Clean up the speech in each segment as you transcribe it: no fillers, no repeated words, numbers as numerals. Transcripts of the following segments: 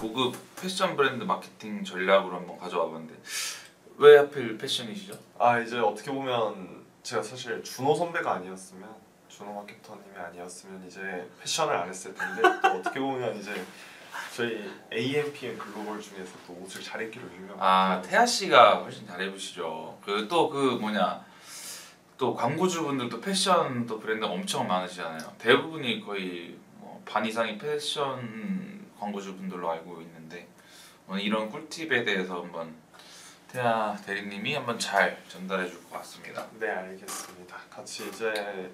고급 패션 브랜드 마케팅 전략으로 한번 가져와 봤는데 왜 하필 패션이시죠? 이제 어떻게 보면 제가 사실 준호 선배가 아니었으면, 준호 마케터님이 아니었으면 이제 패션을 안 했을 텐데, 또 어떻게 보면 이제 저희 AMPM 글로벌 중에서 또 옷을 잘 입기로 유명한 태아 씨가 훨씬 잘 입으시죠. 또 광고주분들도 패션 또 브랜드가 엄청 많으시잖아요. 대부분이 거의 반 이상이 패션 광고주분들로 알고 있는데 오늘 이런 꿀팁에 대해서 한번 태아 대리님이 한번 잘 전달해 줄 것 같습니다. 네, 알겠습니다. 같이 이제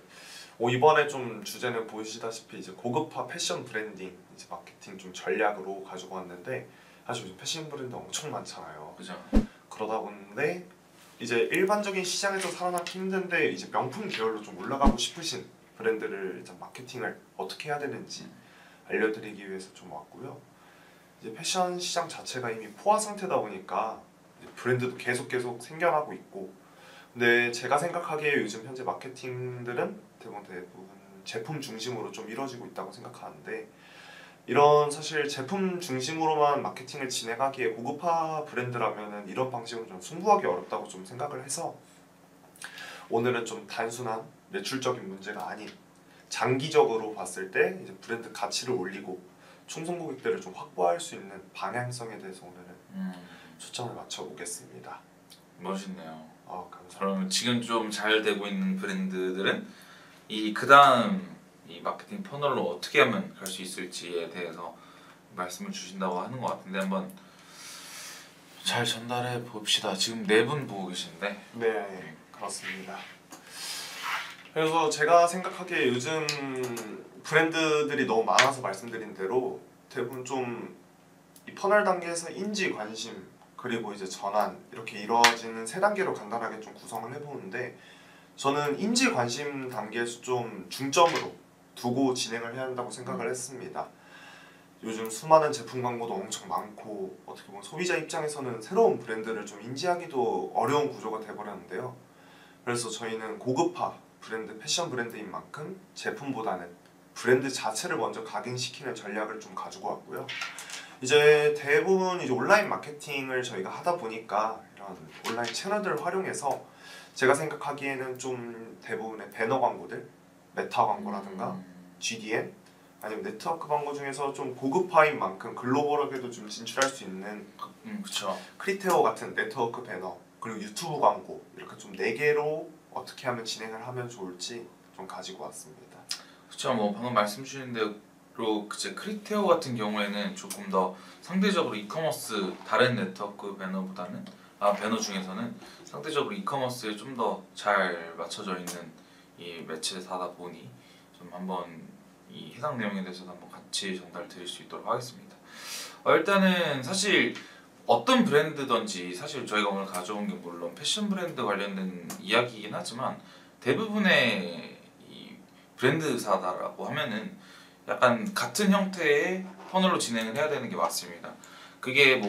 이번에 좀 주제는 보시다시피 이제 고급화 패션 브랜딩 이제 마케팅 좀 전략으로 가지고 왔는데, 사실 요즘 패션 브랜드 엄청 많잖아요. 그죠? 그러다 보는데 이제 일반적인 시장에서 살아남기 힘든데 이제 명품 계열로 좀 올라가고 싶으신 브랜드를 이제 마케팅을 어떻게 해야 되는지 알려드리기 위해서 좀 왔고요. 이제 패션 시장 자체가 이미 포화 상태다 보니까 브랜드도 계속 생겨나고 있고, 근데 제가 생각하기에 요즘 현재 마케팅들은 대부분 제품 중심으로 좀 이루어지고 있다고 생각하는데, 이런 사실 제품 중심으로만 마케팅을 진행하기에 고급화 브랜드라면은 이런 방식으로 좀 승부하기 어렵다고 좀 생각을 해서, 오늘은 좀 단순한 매출적인 문제가 아닌 장기적으로 봤을 때 이제 브랜드 가치를 올리고 충성 고객들을 좀 확보할 수 있는 방향성에 대해서 오늘은 초점을 맞춰 보겠습니다. 멋있네요. 감사합니다. 그러면 지금 좀 잘 되고 있는 브랜드들은 그다음 이 마케팅 퍼널로 어떻게 하면 갈 수 있을지에 대해서 말씀을 주신다고 하는 것 같은데 한번 잘 전달해 봅시다. 지금 4분 보고 계신데. 네, 그렇습니다. 그래서 제가 생각하기에 요즘 브랜드들이 너무 많아서 말씀드린 대로 대부분 좀 이 퍼널 단계에서 인지, 관심, 그리고 이제 전환, 이렇게 이루어지는 3단계로 간단하게 좀 구성을 해보는데, 저는 인지 관심 단계에서 좀 중점으로 두고 진행을 해야 한다고 생각을 했습니다. 요즘 수많은 제품 광고도 엄청 많고 어떻게 보면 소비자 입장에서는 새로운 브랜드를 좀 인지하기도 어려운 구조가 돼버렸는데요. 그래서 저희는 고급화 브랜드, 패션 브랜드인 만큼 제품보다는 브랜드 자체를 먼저 각인시키는 전략을 좀 가지고 왔고요. 이제 대부분 이제 온라인 마케팅을 저희가 하다 보니까 이런 온라인 채널들을 활용해서 제가 생각하기에는 좀 대부분의 배너 광고들, 메타 광고라든가 GDN 아니면 네트워크 광고 중에서 좀 고급화인 만큼 글로벌하게도 좀 진출할 수 있는 그쵸. 크리테오 같은 네트워크 배너, 그리고 유튜브 광고, 이렇게 좀 4개로 어떻게 하면 진행을 하면 좋을지 좀 가지고 왔습니다. 그쵸. 방금 말씀 주신 대로 크리테오 같은 경우에는 조금 더 상대적으로 이커머스 다른 네트워크 배너보다는 배너 중에서는 상대적으로 이커머스에 좀 더 잘 맞춰져 있는 이 매체사다 보니 좀 한번 이 해당 내용에 대해서도 한번 같이 전달 드릴 수 있도록 하겠습니다. 일단은 사실 어떤 브랜드든지 사실 저희가 오늘 가져온 게 물론 패션 브랜드 관련된 이야기이긴 하지만 대부분의 이 브랜드사다라고 하면은 약간 같은 형태의 퍼널로 진행을 해야 되는 게 맞습니다. 그게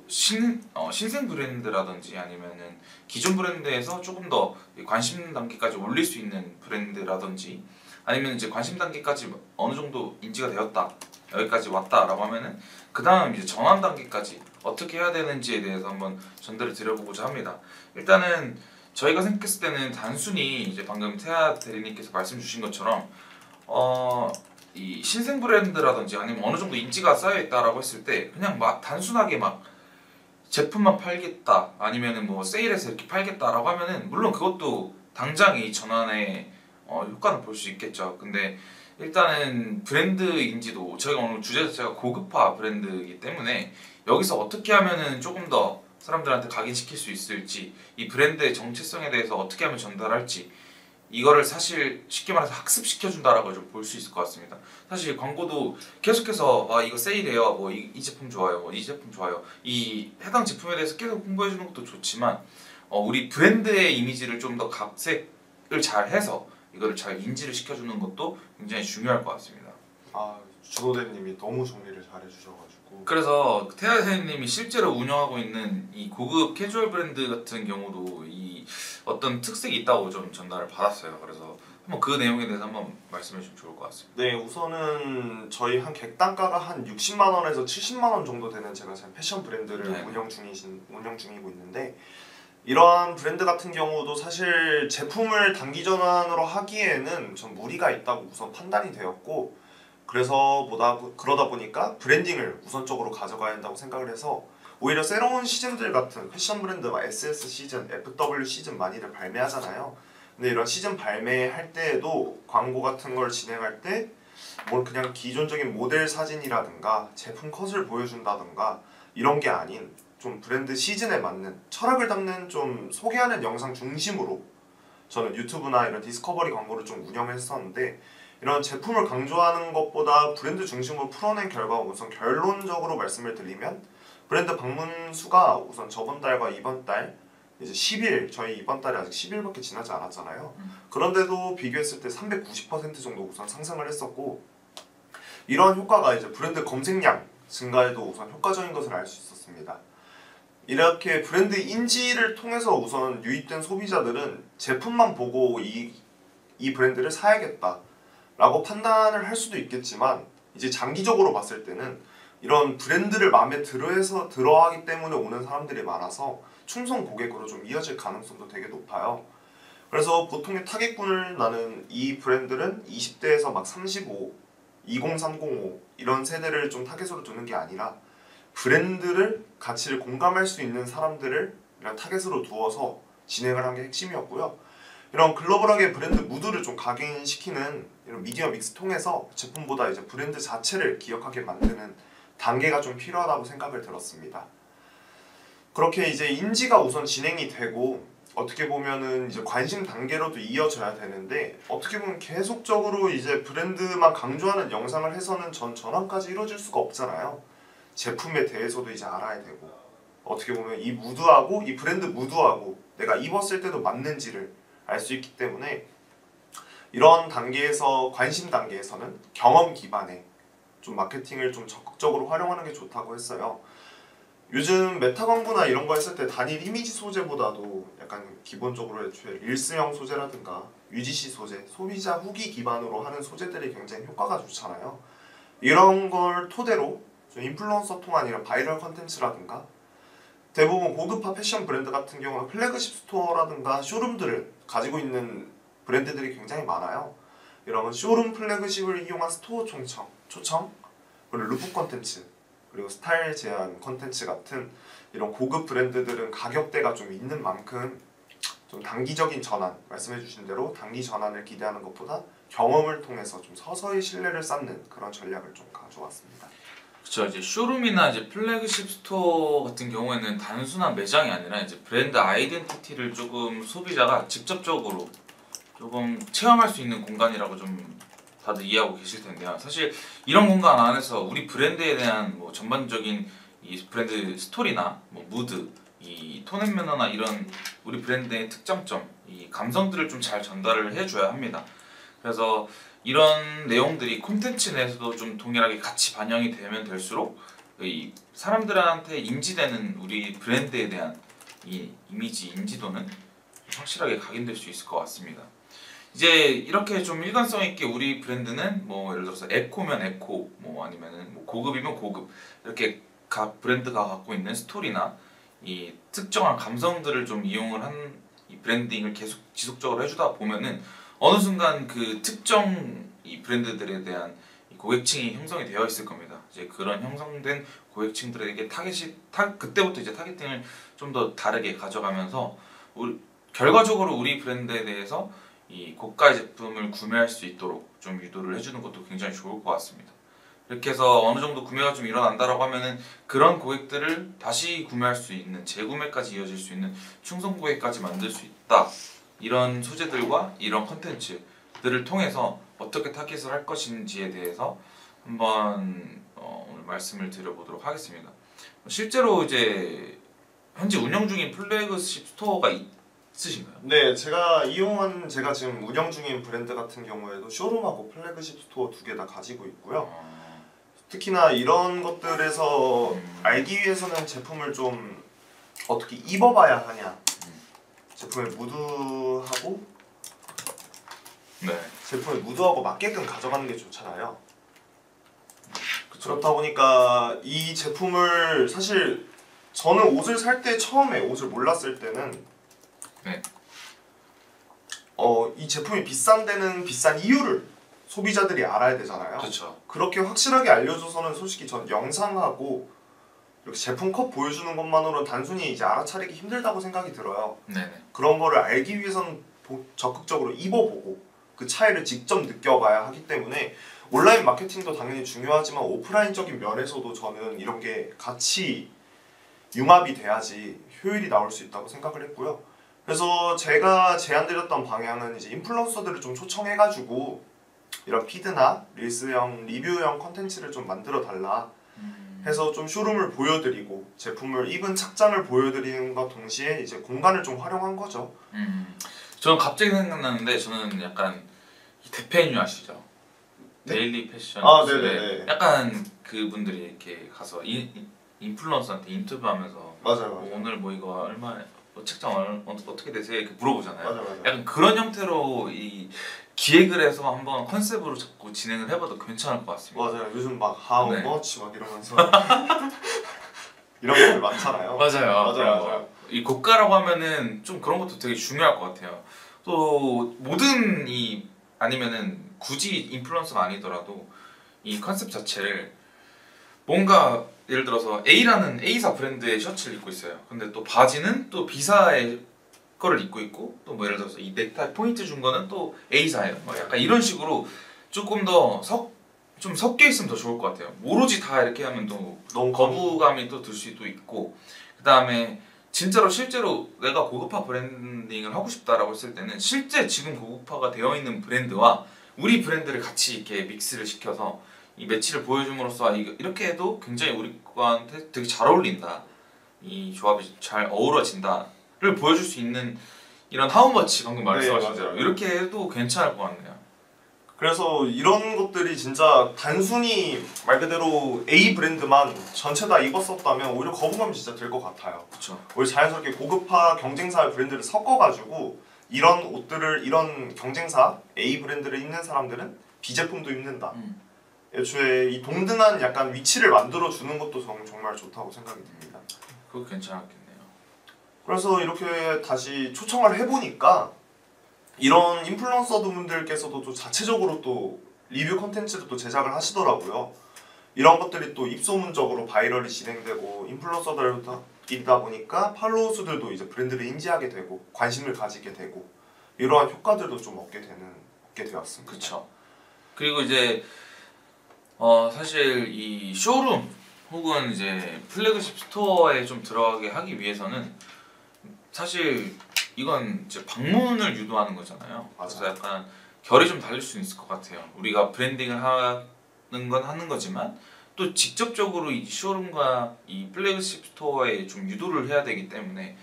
신생 브랜드라든지 아니면은 기존 브랜드에서 조금 더 관심 단계까지 올릴 수 있는 브랜드라든지, 아니면 이제 관심 단계까지 어느 정도 인지가 되었다, 여기까지 왔다라고 하면은 그 다음 이제 전환 단계까지 어떻게 해야 되는지에 대해서 한번 전달을 드려보고자 합니다. 일단은 저희가 생각했을 때는 단순히 이제 방금 태아 대리님께서 말씀 주신 것처럼 이 신생 브랜드라든지 아니면 어느 정도 인지가 쌓여 있다라고 했을 때 그냥 단순하게 제품만 팔겠다 아니면은 세일해서 이렇게 팔겠다라고 하면은 물론 그것도 당장 이 전환에 효과는 볼 수 있겠죠. 근데 일단은 브랜드 인지도, 저희가 오늘 주제 자체가 고급화 브랜드이기 때문에 여기서 어떻게 하면은 조금 더 사람들한테 각인시킬 수 있을지, 이 브랜드의 정체성에 대해서 어떻게 하면 전달할지, 이거를 사실 쉽게 말해서 학습시켜준다라고 좀 볼 수 있을 것 같습니다. 사실 광고도 계속해서 이거 세일해요, 이 제품 좋아요, 이 제품 좋아요, 이 해당 제품에 대해서 계속 홍보해주는 것도 좋지만 우리 브랜드의 이미지를 좀 더 각색을 잘 해서 이거를 잘 인지를 시켜주는 것도 굉장히 중요할 것 같습니다. 준호 대리님이 너무 정리를 잘 해주셔가지고, 그래서 태아 선생님이 실제로 운영하고 있는 이 고급 캐주얼 브랜드 같은 경우도 이 어떤 특색이 있다고 좀 전달을 받았어요. 그래서 한번 그 내용에 대해서 한번 말씀해 주시면 좋을 것 같습니다. 네, 우선은 저희 한 객단가가 한 60만 원에서 70만 원 정도 되는 제가 지금 패션 브랜드를 네. 운영 중이고 있는데, 이러한 브랜드 같은 경우도 사실 제품을 단기 전환으로 하기에는 좀 무리가 있다고 우선 판단이 되었고, 그래서 그러다 보니까 브랜딩을 우선적으로 가져가야 한다고 생각을 해서 오히려 새로운 시즌들 같은 패션 브랜드 막 SS 시즌, FW 시즌 많이들 발매하잖아요. 근데 이런 시즌 발매할 때에도 광고 같은 걸 진행할 때 뭐 그냥 기존적인 모델 사진이라든가 제품 컷을 보여준다든가 이런 게 아닌 좀 브랜드 시즌에 맞는 철학을 담는 좀 소개하는 영상 중심으로 저는 유튜브나 이런 디스커버리 광고를 좀 운영했었는데, 이런 제품을 강조하는 것보다 브랜드 중심으로 풀어낸 결과 우선 결론적으로 말씀을 드리면 브랜드 방문 수가 우선 저번 달과 이번 달 이제 10일, 저희 이번 달에 아직 10일밖에 지나지 않았잖아요. 그런데도 비교했을 때 390% 정도 우선 상승을 했었고, 이러한 효과가 이제 브랜드 검색량 증가에도 우선 효과적인 것을 알 수 있었습니다. 이렇게 브랜드 인지를 통해서 우선 유입된 소비자들은 제품만 보고 이 브랜드를 사야겠다 라고 판단을 할 수도 있겠지만, 이제 장기적으로 봤을 때는 이런 브랜드를 마음에 들어해서 들어하기 때문에 오는 사람들이 많아서 충성 고객으로 좀 이어질 가능성도 되게 높아요. 그래서 보통의 타겟군을 나는 이 브랜드는 20대에서 막 35, 20305 이런 세대를 좀 타겟으로 두는 게 아니라 브랜드를 가치를 공감할 수 있는 사람들을 이런 타겟으로 두어서 진행을 한 게 핵심이었고요. 이런 글로벌하게 브랜드 무드를 좀 각인시키는 이런 미디어 믹스 통해서 제품보다 이제 브랜드 자체를 기억하게 만드는 단계가 좀 필요하다고 생각을 들었습니다. 그렇게 이제 인지가 우선 진행이 되고 어떻게 보면은 이제 관심 단계로도 이어져야 되는데, 어떻게 보면 계속적으로 이제 브랜드만 강조하는 영상을 해서는 전환까지 이루어질 수가 없잖아요. 제품에 대해서도 이제 알아야 되고, 어떻게 보면 이 무드하고 이 브랜드 무드하고 내가 입었을 때도 맞는지를 알 수 있기 때문에 이런 단계에서 관심 단계에서는 경험 기반의 좀 마케팅을 좀 적극적으로 활용하는 게 좋다고 했어요. 요즘 메타 광고나 이런 거 했을 때 단일 이미지 소재보다도 약간 기본적으로 애초에 릴스형 소재라든가 UGC 소재, 소비자 후기 기반으로 하는 소재들이 굉장히 효과가 좋잖아요. 이런 걸 토대로 좀 인플루언서 통한 이런 바이럴 컨텐츠라든가, 대부분 고급화 패션 브랜드 같은 경우는 플래그십 스토어라든가 쇼룸들을 가지고 있는 브랜드들이 굉장히 많아요. 이런 쇼룸 플래그십을 이용한 스토어 초청, 그리고 루프 컨텐츠, 그리고 스타일 제한 컨텐츠 같은 이런 고급 브랜드들은 가격대가 좀 있는 만큼 좀 단기적인 전환, 말씀해주신 대로 단기 전환을 기대하는 것보다 경험을 통해서 좀 서서히 신뢰를 쌓는 그런 전략을 좀 가져왔습니다. 그렇죠. 이제 쇼룸이나 이제 플래그십 스토어 같은 경우에는 단순한 매장이 아니라 이제 브랜드 아이덴티티를 조금 소비자가 직접적으로 조금 체험할 수 있는 공간이라고 좀 다들 이해하고 계실 텐데요. 사실 이런 공간 안에서 우리 브랜드에 대한 뭐 전반적인 이 브랜드 스토리나 뭐 무드, 이 톤 앤 매너나 이런 우리 브랜드의 특장점, 이 감성들을 좀 잘 전달을 해줘야 합니다. 그래서 이런 내용들이 콘텐츠 내에서도 좀 동일하게 같이 반영이 되면 될수록 이 사람들한테 인지되는 우리 브랜드에 대한 이 이미지 인지도는 확실하게 각인될 수 있을 것 같습니다. 이제 이렇게 좀 일관성 있게 우리 브랜드는 뭐 예를 들어서 에코면 에코, 뭐 아니면은 뭐 고급이면 고급, 이렇게 각 브랜드가 갖고 있는 스토리나 이 특정한 감성들을 좀 이용을 한 이 브랜딩을 계속 지속적으로 해주다 보면은 어느 순간 그 특정 이 브랜드들에 대한 이 고객층이 형성이 되어 있을 겁니다. 이제 그런 형성된 고객층들에게 그때부터 이제 타겟팅을 좀 더 다르게 가져가면서 결과적으로 우리 브랜드에 대해서 이 고가의 제품을 구매할 수 있도록 좀 유도를 해주는 것도 굉장히 좋을 것 같습니다. 이렇게 해서 어느 정도 구매가 좀 일어난다라고 하면은 그런 고객들을 다시 구매할 수 있는, 재구매까지 이어질 수 있는 충성 고객까지 만들 수 있다. 이런 소재들과 이런 컨텐츠들을 통해서 어떻게 타겟을 할 것인지에 대해서 한번 오늘 말씀을 드려보도록 하겠습니다. 실제로 이제 현재 운영 중인 플래그십 스토어가 있으신가요? 네, 제가 지금 운영 중인 브랜드 같은 경우에도 쇼룸하고 플래그십 스토어 두 개 다 가지고 있고요. 특히나 이런 것들에서 알기 위해서는 제품을 좀 어떻게 입어봐야 하냐, 제품의 무드하고 네. 제품의 무드하고 맞게끔 가져가는 게 좋잖아요. 그쵸. 그렇다 보니까 이 제품을 사실 저는 옷을 살 때 처음에 옷을 몰랐을 때는 네. 이 제품이 비싼 데는 비싼 이유를 소비자들이 알아야 되잖아요. 그렇죠. 그렇게 확실하게 알려줘서는 솔직히 전 영상하고 이렇게 제품 컷 보여주는 것만으로는 단순히 이제 알아차리기 힘들다고 생각이 들어요. 네네. 그런 거를 알기 위해서는 적극적으로 입어보고 그 차이를 직접 느껴봐야 하기 때문에 온라인 마케팅도 당연히 중요하지만 오프라인적인 면에서도 저는 이런 게 같이 융합이 돼야지 효율이 나올 수 있다고 생각을 했고요. 그래서 제가 제안드렸던 방향은 이제 인플루언서들을 좀 초청해가지고 이런 피드나 릴스형, 리뷰형 컨텐츠를 좀 만들어 달라 해서 좀 쇼룸을 보여드리고 제품을 입은 착장을 보여드리는 것 동시에 이제 공간을 좀 활용한 거죠. 저는 갑자기 생각나는데 저는 약간 대페뉴 아시죠? 네? 데일리 패션 아, 뉴스에 네네네. 약간 그분들이 이렇게 가서 인플루언서한테 인터뷰하면서 맞아요. 오늘 뭐 이거 얼마 책장 어떻게 되세요? 이렇게 물어보잖아요. 맞아요. 약간 그런 형태로 이 기획을 해서 한번 컨셉으로 자꾸 진행을 해봐도 괜찮을 것 같습니다. 맞아요. 요즘 막 how 네. much 막 이러면서 이런 것들 많잖아요. 맞아요. 이 고가라고 하면은 좀 그런 것도 되게 중요할 것 같아요. 또 모든 이 아니면은 굳이 인플루언서가 아니더라도 이 컨셉 자체를 뭔가 예를 들어서 A라는 A사 브랜드의 셔츠를 입고 있어요. 근데 또 바지는 또 B사의 거를 입고 있고 또 뭐 예를 들어서 이 넥타이 포인트 준 거는 또 A사예요. 뭐 약간 이런 식으로 조금 더 좀 섞여 있으면 더 좋을 것 같아요. 오로지 다 이렇게 하면 또 너무 거부감이 또 들 수도 있고 그 다음에 진짜로 실제로 내가 고급화 브랜딩을 하고 싶다라고 했을 때는 실제 지금 고급화가 되어 있는 브랜드와 우리 브랜드를 같이 이렇게 믹스를 시켜서 이 매치를 보여줌으로써 이렇게 해도 굉장히 우리한테 되게 잘 어울린다. 이 조합이 잘 어우러진다를 보여줄 수 있는 이런 하우머치 방금 말씀하신 네, 대로 맞아요. 이렇게 해도 괜찮을 것 같네요. 그래서 이런 것들이 진짜 단순히 말 그대로 A 브랜드만 전체 다 입었었다면 오히려 거부감이 진짜 들 것 같아요. 그렇죠. 오히려 자연스럽게 고급화 경쟁사 브랜드를 섞어가지고 이런 옷들을 이런 경쟁사 A 브랜드를 입는 사람들은 B 제품도 입는다. 애초에 이 동등한 약간 위치를 만들어 주는 것도 정말 좋다고 생각이 듭니다. 그거 괜찮았겠네요. 그래서 이렇게 다시 초청을 해보니까 이런 인플루언서 분들께서도 또 자체적으로 또 리뷰 콘텐츠를 또 제작을 하시더라고요. 이런 것들이 또 입소문적으로 바이럴이 진행되고 인플루언서들이다 보니까 팔로워 수들도 이제 브랜드를 인지하게 되고 관심을 가지게 되고 이러한 효과들도 좀 얻게 되었습니다. 그렇죠. 그리고 이제 사실 이 쇼룸 혹은 이제 플래그십 스토어에 좀 들어가게 하기 위해서는 사실 이건 이제 방문을 유도하는 거잖아요. 그래서 약간 결이 좀 다를 수는 있을 것 같아요. 우리가 브랜딩을 하는 건 하는 거지만 또 직접적으로 이 쇼룸과 이 플래그십 스토어에 좀 유도를 해야 되기 때문에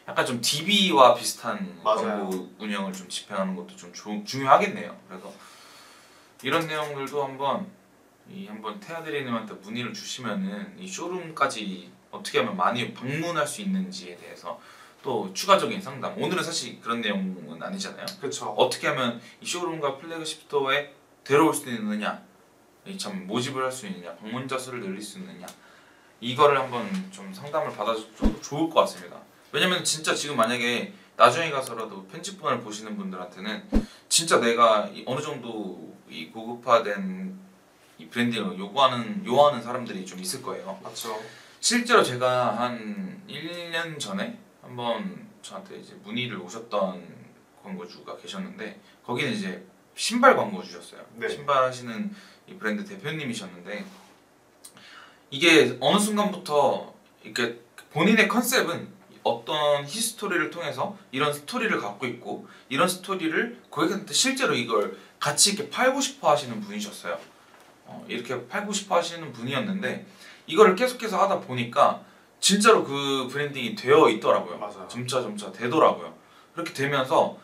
약간 좀 DB와 비슷한 광고 운영을 좀 집행하는 것도 좀 중요하겠네요. 그래서 이런 내용들도 한번 테아드리님한테 문의를 주시면은 이 쇼룸까지 어떻게 하면 많이 방문할 수 있는지에 대해서 또 추가적인 상담. 오늘은 사실 그런 내용은 아니잖아요. 그렇죠. 어떻게 하면 이 쇼룸과 플래그십 스토어에 데려올 수 있느냐, 참 모집을 할 수 있느냐, 방문자 수를 늘릴 수 있느냐, 이거를 한번 좀 상담을 받아줘도 좋을 것 같습니다. 왜냐면 진짜 지금 만약에 나중에 가서라도 편집본을 보시는 분들한테는 진짜 내가 어느 정도 이 고급화된 이 브랜딩을 요구하는 사람들이 좀 있을 거예요. 맞죠. 실제로 제가 한 1년 전에 한번 저한테 이제 문의를 오셨던 광고주가 계셨는데 거기는 이제 신발 광고주셨어요. 네. 신발 하시는 이 브랜드 대표님이셨는데 이게 어느 순간부터 이렇게 본인의 컨셉은 어떤 히스토리를 통해서 이런 스토리를 갖고 있고 이런 스토리를 고객한테 실제로 이걸 같이 이렇게 팔고 싶어 하시는 분이셨어요. 이렇게 팔고 싶어 하시는 분이었는데 이거를 계속해서 하다 보니까 진짜로 그 브랜딩이 되어 있더라고요. 맞아요. 점차 되더라고요. 그렇게 되면서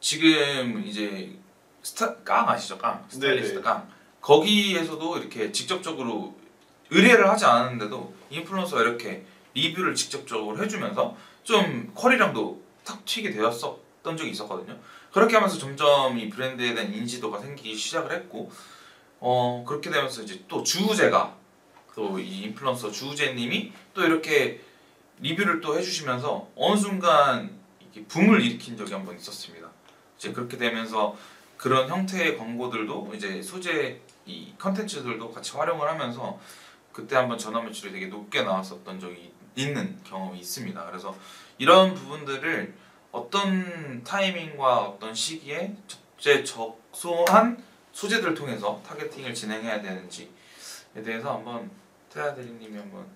지금 이제 깡 아시죠? 깡 스타일리스트 깡 거기에서도 이렇게 직접적으로 의뢰를 하지 않았는데도 인플루언서가 이렇게 리뷰를 직접적으로 해주면서 좀 퀄이랑도 탁 튀게 되었었거든요. 했던 적이 있었거든요. 그렇게 하면서 점점 이 브랜드에 대한 인지도가 생기기 시작을 했고 그렇게 되면서 이제 또 주우재가 또 이 인플루언서 주우재님이 또 이렇게 리뷰를 또 해주시면서 어느 순간 이렇게 붐을 일으킨 적이 한번 있었습니다. 이제 그렇게 되면서 그런 형태의 광고들도 이제 소재 이 컨텐츠들도 같이 활용을 하면서 그때 한번 전환 매출이 되게 높게 나왔었던 적이 있는 경험이 있습니다. 그래서 이런 부분들을 어떤 타이밍과 어떤 시기에 적소한 소재들을 통해서 타겟팅을 진행해야 되는지에 대해서 한번 태아 대리님이 한번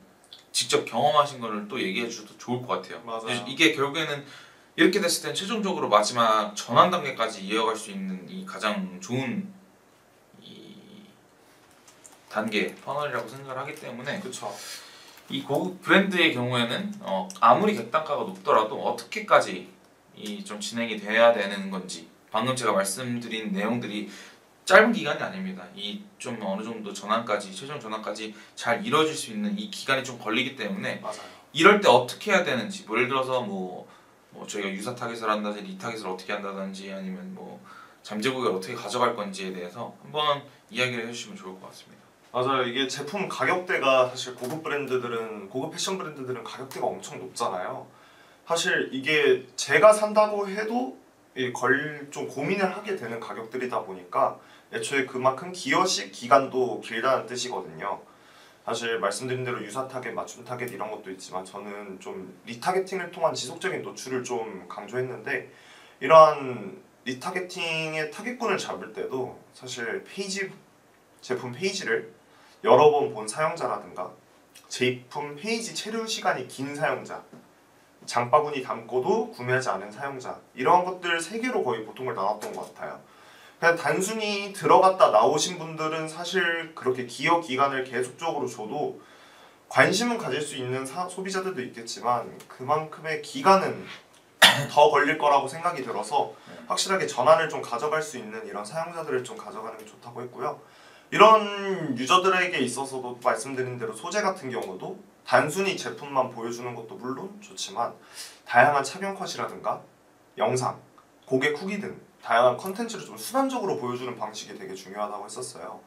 직접 경험하신 거를 또 얘기해 주셔도 좋을 것 같아요. 맞아요. 이게 결국에는 이렇게 됐을 땐 최종적으로 마지막 전환 단계까지 이어갈 수 있는 이 가장 좋은 이 단계 퍼널이라고 생각을 하기 때문에 그쵸. 이 고급 브랜드의 경우에는 아무리 객단가가 높더라도 어떻게까지 이 좀 진행이 돼야 되는 건지 방금 제가 말씀드린 내용들이 짧은 기간이 아닙니다. 이 좀 어느 정도 전환까지 최종 전환까지 잘 이루어질 수 있는 이 기간이 좀 걸리기 때문에 맞아요. 이럴 때 어떻게 해야 되는지 뭐 예를 들어서 뭐 저희가 유사 타겟을 한다든지 리 타겟을 어떻게 한다든지 아니면 뭐 잠재 고객을 어떻게 가져갈 건지에 대해서 한번 이야기를 해주시면 좋을 것 같습니다. 맞아요. 이게 제품 가격대가 사실 고급 패션 브랜드들은 가격대가 엄청 높잖아요. 사실 이게 제가 산다고 해도 좀 고민을 하게 되는 가격들이다 보니까 애초에 그만큼 기여식 기간도 길다는 뜻이거든요. 사실 말씀드린 대로 유사 타겟, 맞춤 타겟 이런 것도 있지만 저는 좀 리타겟팅을 통한 지속적인 노출을 좀 강조했는데 이러한 리타겟팅의 타겟군을 잡을 때도 사실 제품 페이지를 여러 번 본 사용자라든가 제품 페이지 체류 시간이 긴 사용자, 장바구니 담고도 구매하지 않은 사용자 이러한 것들 세 개로 거의 보통을 나눴던 것 같아요. 그냥 단순히 들어갔다 나오신 분들은 사실 그렇게 기여 기간을 계속적으로 줘도 관심은 가질 수 있는 소비자들도 있겠지만 그만큼의 기간은 더 걸릴 거라고 생각이 들어서 확실하게 전환을 좀 가져갈 수 있는 이런 사용자들을 좀 가져가는 게 좋다고 했고요. 이런 유저들에게 있어서도 말씀드린 대로 소재 같은 경우도 단순히 제품만 보여주는 것도 물론 좋지만 다양한 착용 컷이라든가 영상, 고객 후기 등 다양한 컨텐츠를 좀 순환적으로 보여주는 방식이 되게 중요하다고 했었어요.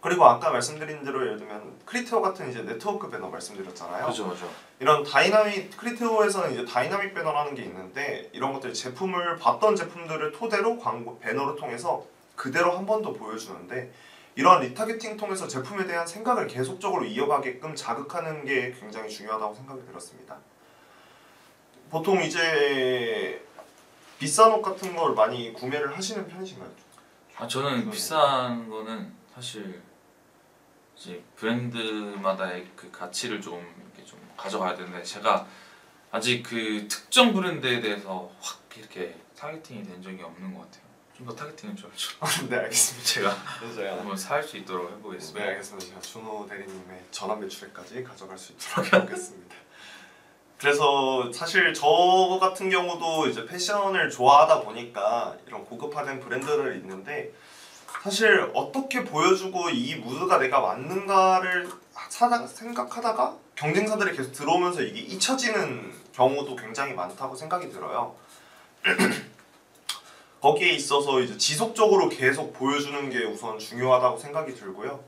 그리고 아까 말씀드린 대로 예를 들면 크리테오 같은 이제 네트워크 배너 말씀드렸잖아요. 그렇죠. 이런 크리테오에서는 이제 다이나믹 배너라는 게 있는데 이런 것들 제품을 봤던 제품들을 토대로 광고 배너를 통해서 그대로 한 번 더 보여주는데 이런 리타겟팅 통해서 제품에 대한 생각을 계속적으로 이어가게끔 자극하는 게 굉장히 중요하다고 생각이 들었습니다. 보통 이제 비싼 옷 같은 걸 많이 구매를 하시는 편이신가요? 저는 비싼 거는 사실 이제 브랜드마다의 그 가치를 좀 이렇게 좀 가져가야 되는데 제가 아직 그 특정 브랜드에 대해서 확 이렇게 타겟팅이 된 적이 없는 것 같아요. 좀 더 타겟팅을 좀 해줘. 네, 알겠습니다. 제가 맞아요. 한번 살 수 있도록 해보겠습니다. 네, 알겠습니다. 제가 준호 대리님의 전환 매출액까지 가져갈 수 있도록 해보겠습니다. 그래서 사실 저 같은 경우도 이제 패션을 좋아하다 보니까 이런 고급화된 브랜드를 있는데 사실 어떻게 보여주고 이 무드가 내가 맞는가를 생각하다가 경쟁사들이 계속 들어오면서 이게 잊혀지는 경우도 굉장히 많다고 생각이 들어요. 거기에 있어서 이제 지속적으로 계속 보여주는 게 우선 중요하다고 생각이 들고요.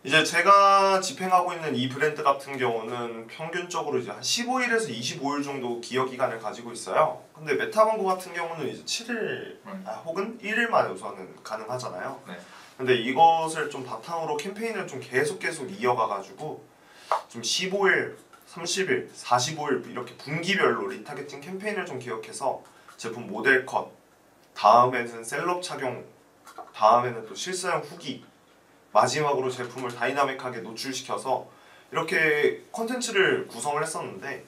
이제 제가 집행하고 있는 이 브랜드 같은 경우는 평균적으로 이제 한 15일에서 25일 정도 기여 기간을 가지고 있어요. 근데 메타 광고 같은 경우는 이제 7일 혹은 1일만 우선은 가능하잖아요. 네. 근데 이것을 좀 바탕으로 캠페인을 좀 계속 이어가 가지고 좀 15일, 30일, 45일 이렇게 분기별로 리타겟팅 캠페인을 좀 기억해서 제품 모델 컷, 다음에는 셀럽 착용, 다음에는 또 실사용 후기, 마지막으로 제품을 다이나믹하게 노출시켜서 이렇게 콘텐츠를 구성을 했었는데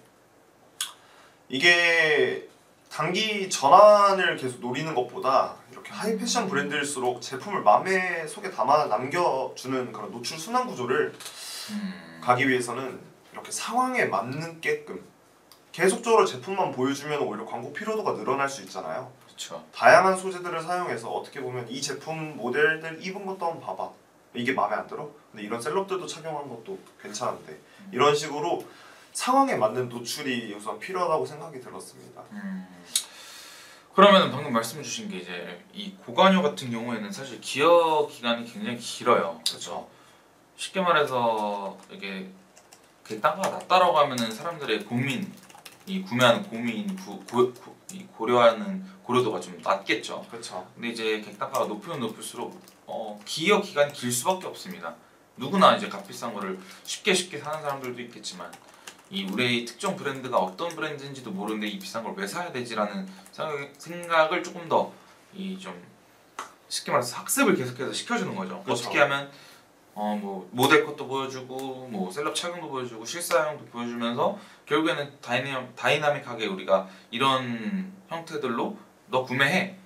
이게 단기 전환을 계속 노리는 것보다 이렇게 하이 패션 브랜드일수록 제품을 마음의 속에 담아 남겨주는 그런 노출 순환 구조를 가기 위해서는 이렇게 상황에 맞게끔 계속적으로 제품만 보여주면 오히려 광고 피로도가 늘어날 수 있잖아요. 그렇죠. 다양한 소재들을 사용해서 어떻게 보면 이 제품 모델들 입은 것도 한번 봐봐. 이게 마음에 안 들어? 근데 이런 셀럽들도 착용한 것도 괜찮은데 이런 식으로 상황에 맞는 노출이 우선 필요하다고 생각이 들었습니다. 그러면 방금 말씀 주신 게 이제 이 고관여 같은 경우에는 사실 기여 기간이 굉장히 길어요. 그렇죠. 쉽게 말해서 이게 그 단가가 낮다라고 하면은 사람들의 고민, 이 구매하는 고민, 이 고려하는 고려도가 좀 낮겠죠. 그렇죠. 근데 이제 객단가가 높으면 높을수록 기여 기간이 길 수밖에 없습니다. 누구나 이제 값비싼 거를 쉽게 사는 사람들도 있겠지만 이 우리의 특정 브랜드가 어떤 브랜드인지도 모르는데 이 비싼 걸 왜 사야 되지라는 생각을 조금 더 이 좀 쉽게 말해서 학습을 계속해서 시켜주는 거죠. 그렇죠. 어떻게 하면 뭐 모델 컷도 보여주고 뭐 셀럽 착용도 보여주고 실사용도 보여주면서 결국에는 다이나믹하게 우리가 이런 형태들로 너 구매해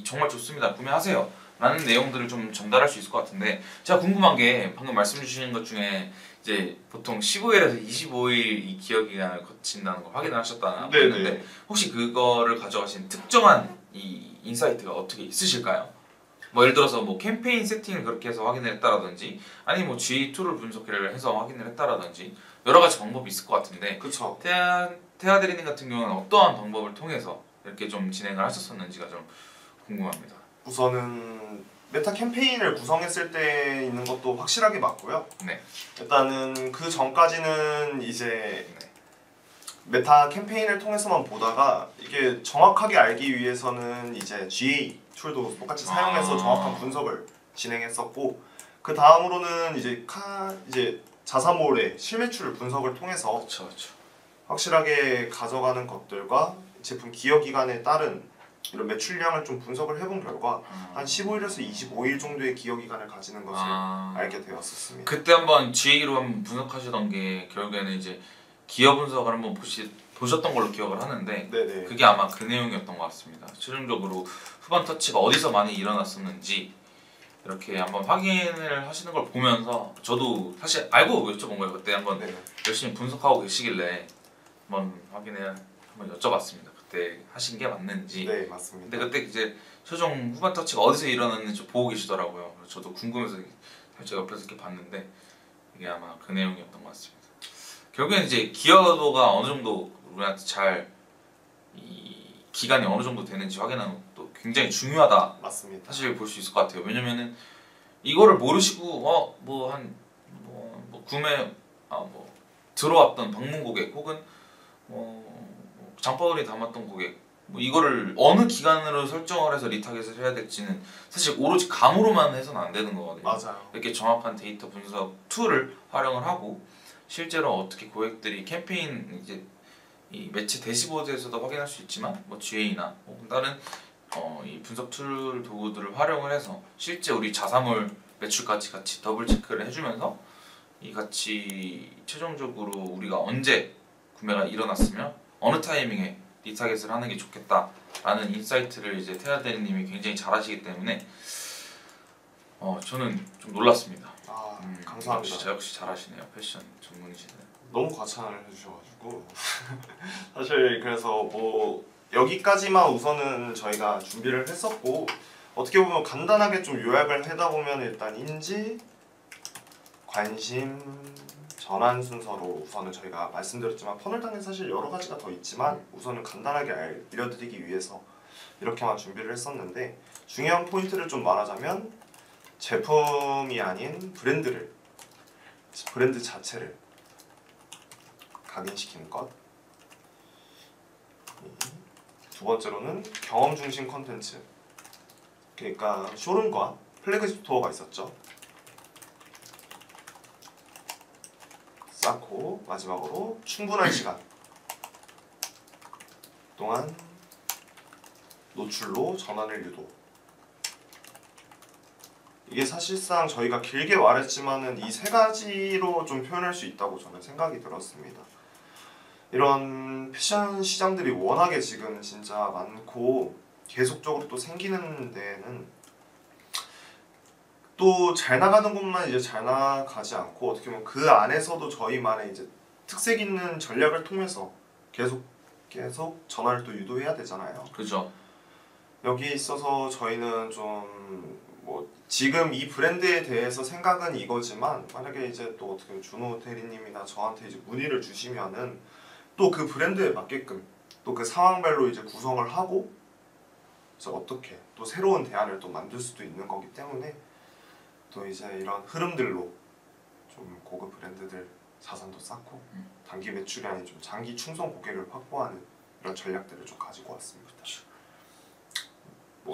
정말 좋습니다 구매하세요 라는 내용들을 좀 전달할 수 있을 것 같은데 제가 궁금한 게 방금 말씀 주시는 것 중에 이제 보통 15일에서 25일 이 기여 기간을 거친다는 걸 확인을 하셨다는 네네. 했는데 혹시 그거를 가져가신 특정한 이 인사이트가 어떻게 있으실까요? 뭐 예를 들어서 뭐 캠페인 세팅을 그렇게 해서 확인을 했다라든지 아니 뭐 GA2를 분석을 해서 확인을 했다라든지 여러 가지 방법이 있을 것 같은데 그렇죠. 태아 대리님 같은 경우는 어떠한 방법을 통해서 이렇게 좀 진행을 하셨었는지가 좀 궁금합니다. 우선은 메타 캠페인을 구성했을 때 있는 것도 확실하게 맞고요. 네. 일단은 그 전까지는 이제 네. 메타 캠페인을 통해서만 보다가 이게 정확하게 알기 위해서는 이제 GA 툴도 똑같이 사용해서 정확한 분석을 진행했었고 그 다음으로는 이제 자사몰의 실매출 분석을 통해서 그렇죠. 확실하게 가져가는 것들과 제품 기여 기간에 따른 이런 매출량을 좀 분석을 해본 결과 한 15일에서 25일 정도의 기여 기간을 가지는 것을 알게 되었었습니다. 그때 한번 GA로 한번 분석하시던 게 결국에는 이제 기여 분석을 한번 보셨던 걸로 기억을 하는데 네네. 그게 아마 그 내용이었던 것 같습니다. 최종적으로 후반 터치가 어디서 많이 일어났었는지 이렇게 한번 확인을 하시는 걸 보면서 저도 사실 알고 여쭤본 거예요. 그때 한번 네. 열심히 분석하고 계시길래 한번 확인을 한번 여쭤봤습니다. 그때 하신 게 맞는지. 네, 맞습니다. 근데 그때 이제 최종 후반 터치가 어디서 일어났는지 보고 계시더라고요. 그래서 저도 궁금해서 살짝 옆에서 이렇게 봤는데 이게 아마 그 내용이었던 것 같습니다. 결국엔 이제 기여도가 어느 정도 우리한테 이 기간이 어느 정도 되는지 확인하는 것도 굉장히 중요하다. 맞습니다. 사실 볼 수 있을 것 같아요. 왜냐면은 이거를 모르시고 구매 뭐 들어왔던 방문 고객 혹은 장바구니 담았던 고객 뭐 이거를 어느 기간으로 설정을 해서 리타겟을 해야 될지는 사실 오로지 감으로만 해서는 안 되는 거거든요. 맞아요. 이렇게 정확한 데이터 분석 툴을 활용을 하고 실제로 어떻게 고객들이 캠페인 이제 이 매체 대시보드에서도 확인할 수 있지만 뭐 GA나 혹은 다른 이 분석 툴 도구들을 활용을 해서 실제 우리 자사몰 매출까지 같이 더블 체크를 해주면서 이 같이 최종적으로 우리가 언제 구매가 일어났으면 어느 타이밍에 리타겟을 하는 게 좋겠다라는 인사이트를 이제 태아 대리님이 굉장히 잘하시기 때문에 저는 좀 놀랐습니다. 감사합니다. 역시 잘하시네요. 패션 전문이시네. 너무 과찬을 해주셔가지고 사실 그래서 뭐 여기까지만 우선은 저희가 준비를 했었고 어떻게 보면 간단하게 좀 요약을 하다 보면 일단 인지, 관심, 전환 순서로 우선은 저희가 말씀드렸지만 퍼널당에 사실 여러 가지가 더 있지만 우선은 간단하게 알려드리기 위해서 이렇게만 준비를 했었는데 중요한 포인트를 좀 말하자면 제품이 아닌 브랜드 자체를 각인시키는 것. 두 번째로는 경험 중심 컨텐츠. 그러니까 쇼룸과 플래그 스토어가 있었죠. 쌓고 마지막으로 충분한 시간 동안 노출로 전환을 유도. 이게 사실상 저희가 길게 말했지만은 이 세 가지로 좀 표현할 수 있다고 저는 생각이 들었습니다. 이런 패션 시장들이 워낙에 지금 진짜 많고 계속적으로 또 생기는 데에는 또 잘 나가는 곳만 이제 잘 나가지 않고 어떻게 보면 그 안에서도 저희만의 이제 특색 있는 전략을 통해서 계속 전환을 또 유도해야 되잖아요. 그렇죠. 여기에 있어서 저희는 좀 뭐 지금 이 브랜드에 대해서 생각은 이거지만 만약에 이제 또 어떻게 준호 대리님이나 저한테 이제 문의를 주시면은 또 그 브랜드에 맞게끔 또 그 상황별로 이제 구성을 하고 그래서 어떻게 또 새로운 대안을 또 만들 수도 있는 거기 때문에 또 이제 이런 흐름들로 좀 고급 브랜드들 자산도 쌓고 단기 매출이 아닌 좀 장기 충성 고객을 확보하는 이런 전략들을 좀 가지고 왔습니다.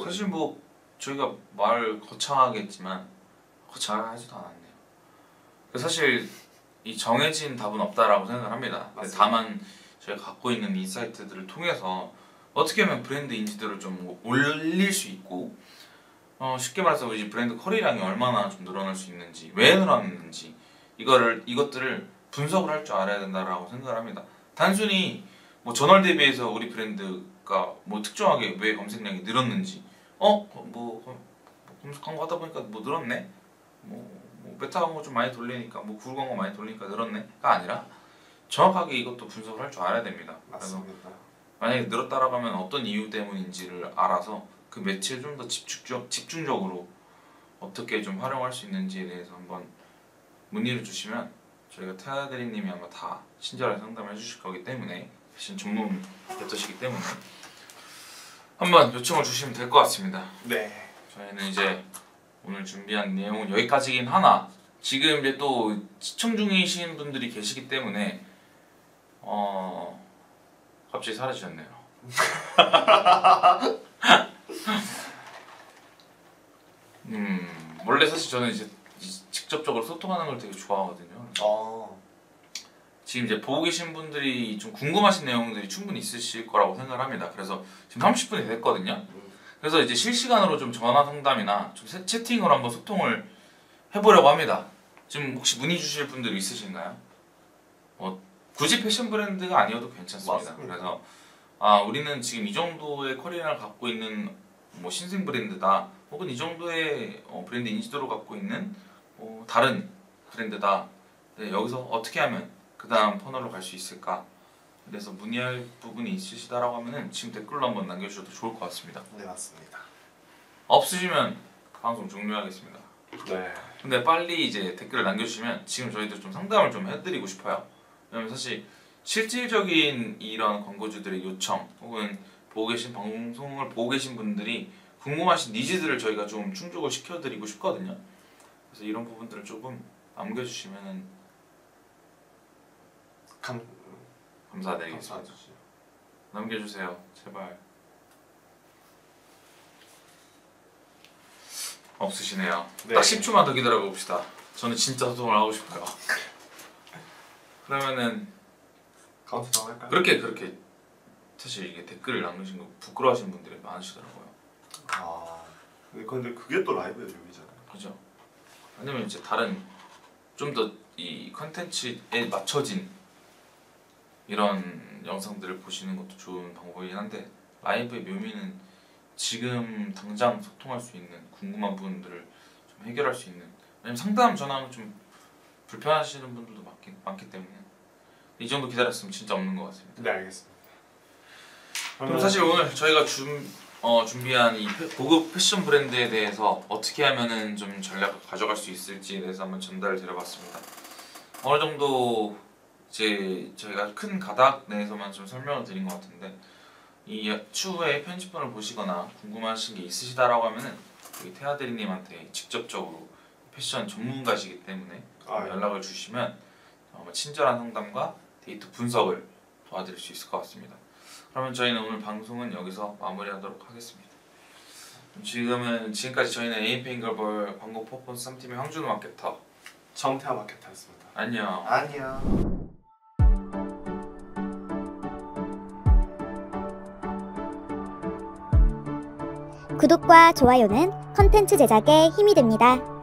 사실 뭐 저희가 말 거창하겠지만 거창하지도 않았네요. 사실 이 정해진 답은 없다라고 생각을 합니다. 다만 저희가 갖고 있는 인사이트들을 통해서 어떻게 하면 브랜드 인지도를 좀 올릴 수 있고 쉽게 말해서 우리 브랜드 커리량이 얼마나 좀 늘어날 수 있는지, 왜 늘어났는지 이것들을 분석을 할 줄 알아야 된다라고 생각을 합니다. 단순히 뭐 전월 대비해서 우리 브랜드가 뭐 특정하게 왜 검색량이 늘었는지 뭐 검색한 거 하다 보니까 뭐 늘었네, 뭐 메타 광고 좀 많이 돌리니까 뭐 구글 광고 많이 돌리니까 늘었네가 아니라 정확하게 이것도 분석을 할 줄 알아야 됩니다. 맞습니다. 그래서 만약에 늘었다라고 하면 어떤 이유 때문인지를 알아서 그 매체를 좀 더 집중적으로 어떻게 좀 활용할 수 있는지에 대해서 한번 문의를 주시면 저희가 태아 대리님이 아마 다 친절하게 상담을 해주실 거기 때문에 패션 전문 랩터시기 때문에 한번 요청을 주시면 될 것 같습니다. 네. 저희는 이제 오늘 준비한 내용은 여기까지긴 하나 지금 이제 또 시청 중이신 분들이 계시기 때문에 갑자기 사라지셨네요. 원래 사실 저는 이제 직접적으로 소통하는 걸 되게 좋아하거든요. 지금 이제 보고 계신 분들이 좀 궁금하신 내용들이 충분히 있으실 거라고 생각을 합니다. 그래서 지금 30분이 됐거든요. 그래서 이제 실시간으로 좀 전화 상담이나 좀 채팅으로 한번 소통을 해보려고 합니다. 지금 혹시 문의 주실 분들 있으신가요? 굳이 패션 브랜드가 아니어도 괜찮습니다. 맞습니다. 그래서 우리는 지금 이 정도의 커리어를 갖고 있는 뭐 신생 브랜드다, 혹은 이 정도의 브랜드 인지도를 갖고 있는 다른 브랜드다. 네, 여기서 어떻게 하면 그 다음 터널로 갈 수 있을까? 그래서 문의할 부분이 있으시다라고 하면은 지금 댓글로 한번 남겨주셔도 좋을 것 같습니다. 네, 맞습니다. 없으시면 방송 종료하겠습니다. 네. 근데 빨리 이제 댓글을 남겨주시면 지금 저희들 좀 상담을 좀 해드리고 싶어요. 왜냐면 사실 실질적인 이런 광고주들의 요청 혹은 방송을 보고 계신 분들이 궁금하신 니즈들을 저희가 좀 충족을 시켜드리고 싶거든요. 그래서 이런 부분들을 조금 남겨주시면 감사드리겠습니다. 감사하죠. 남겨주세요, 제발. 없으시네요. 네. 딱 10초만 더 기다려 봅시다. 저는 진짜 소통을 하고 싶어요. 그러면은 카운트다운 할까요? 그렇게 사실 이게 댓글을 남기신 거 부끄러워하시는 분들이 많으시더라고요. 근데 그게 또 라이브의 묘미잖아요. 그죠? 아니면 이제 다른 좀 더 이 컨텐츠에 맞춰진 이런 영상들을 보시는 것도 좋은 방법이긴 한데, 라이브의 묘미는 지금 당장 소통할 수 있는 궁금한 부분들을 좀 해결할 수 있는, 왜냐면 상담 전화는 좀 불편하시는 분들도 많기 때문에 이 정도 기다렸으면 진짜 없는 것 같습니다. 네, 알겠습니다. 그럼 사실 오늘 저희가 준비한 이 고급 패션 브랜드에 대해서 어떻게 하면은 좀 전략을 가져갈 수 있을지에 대해서 한번 전달을 드려봤습니다. 어느 정도 이제 저희가 큰 가닥 내에서만 좀 설명을 드린 것 같은데, 이 추후에 편집본을 보시거나 궁금하신 게 있으시다라고 하면은 우리 태아 대리님한테 직접적으로 패션 전문가시기 때문에 연락을 주시면 친절한 상담과 데이터 분석을 도와드릴 수 있을 것 같습니다. 그러면 저희는 오늘 방송은 여기서 마무리하도록 하겠습니다. 지금까지 저희는 에이페인글벌 광고 퍼포먼스 3팀의 황준호 마케터, 정태아 마케터였습니다. 안녕. 안녕. 구독과 좋아요는 컨텐츠 제작에 힘이 됩니다.